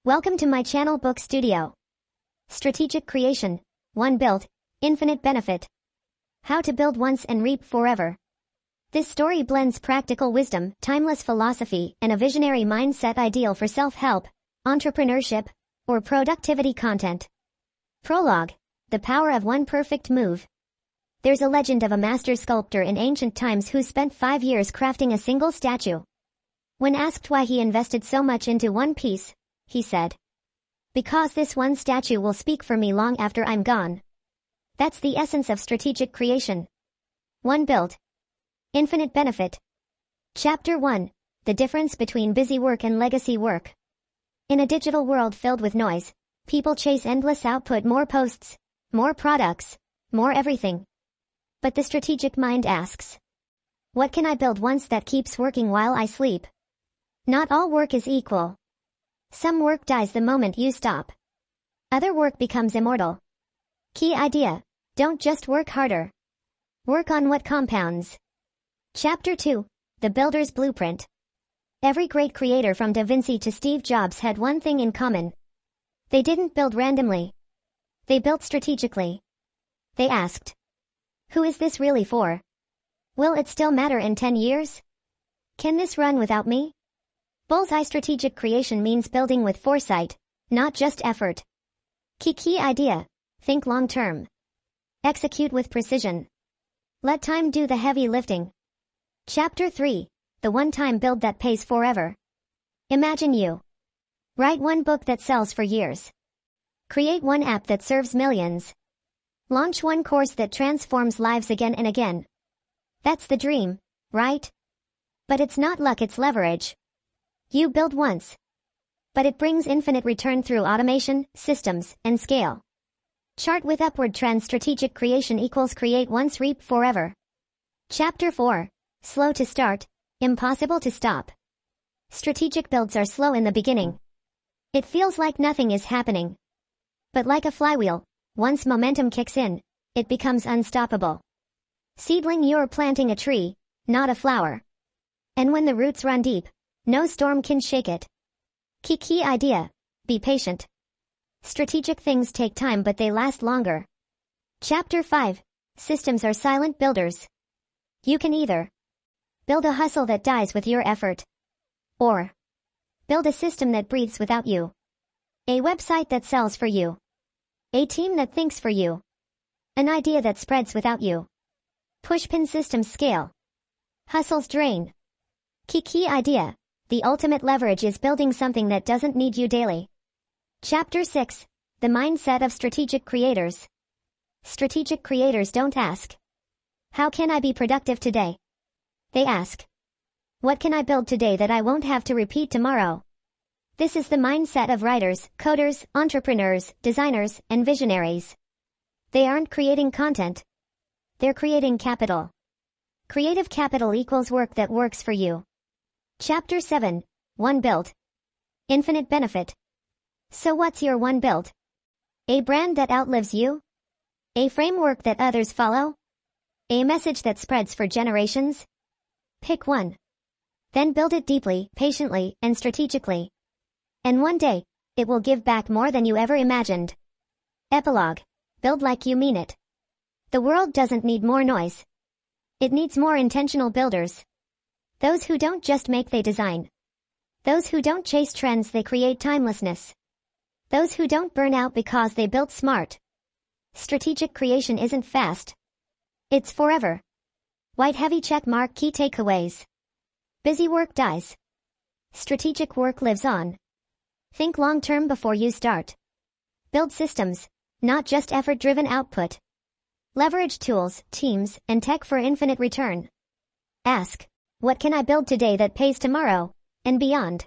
Welcome to my channel Book Studio. Strategic Creation. 1 Built, Infinite Benefit. How to build once and reap forever. This story blends practical wisdom, timeless philosophy, and a visionary mindset ideal for self-help, entrepreneurship, or productivity content. Prologue. The power of one perfect move. There's a legend of a master sculptor in ancient times who spent 5 years crafting a single statue. When asked why he invested so much into one piece, he said, "Because this one statue will speak for me long after I'm gone." That's the essence of strategic creation. 1 Built, Infinite Benefit. Chapter 1. The difference between busy work and legacy work. In a digital world filled with noise, people chase endless output, more posts, more products, more everything. But the strategic mind asks, what can I build once that keeps working while I sleep? Not all work is equal. Some work dies the moment you stop. Other work becomes immortal. Key idea: don't just work harder. Work on what compounds. Chapter 2. The Builder's Blueprint. Every great creator from Da Vinci to Steve Jobs had one thing in common. They didn't build randomly. They built strategically. They asked, who is this really for? Will it still matter in 10 years? Can this run without me? Bullseye strategic creation means building with foresight, not just effort. Key idea: think long-term. Execute with precision. Let time do the heavy lifting. Chapter 3. The one-time build that pays forever. Imagine you write one book that sells for years. Create one app that serves millions. Launch one course that transforms lives again and again. That's the dream, right? But it's not luck, it's leverage. You build once, but it brings infinite return through automation, systems, and scale. Chart with upward trend. Strategic creation equals create once, reap forever. Chapter 4. Slow to start, impossible to stop. Strategic builds are slow in the beginning. It feels like nothing is happening. But like a flywheel, once momentum kicks in, it becomes unstoppable. Seedling: you're planting a tree, not a flower. And when the roots run deep, no storm can shake it. Key idea: be patient. Strategic things take time, but they last longer. Chapter 5. Systems are silent builders. You can either build a hustle that dies with your effort, or build a system that breathes without you. A website that sells for you. A team that thinks for you. An idea that spreads without you. Pushpin systems scale. Hustles drain. Key idea: the ultimate leverage is building something that doesn't need you daily. Chapter 6. The mindset of strategic creators. Strategic creators don't ask, how can I be productive today? They ask, what can I build today that I won't have to repeat tomorrow? This is the mindset of writers, coders, entrepreneurs, designers, and visionaries. They aren't creating content. They're creating capital. Creative capital equals work that works for you. Chapter 7. 1 Built, Infinite Benefit. So what's your one build? A brand that outlives you? A framework that others follow? A message that spreads for generations? Pick one. Then build it deeply, patiently, and strategically. And one day, it will give back more than you ever imagined. Epilogue. Build like you mean it. The world doesn't need more noise. It needs more intentional builders. Those who don't just make, they design. Those who don't chase trends, they create timelessness. Those who don't burn out because they built smart. Strategic creation isn't fast. It's forever. White heavy check mark. Key takeaways. Busy work dies. Strategic work lives on. Think long-term before you start. Build systems, not just effort-driven output. Leverage tools, teams, and tech for infinite return. Ask, what can I build today that pays tomorrow and beyond?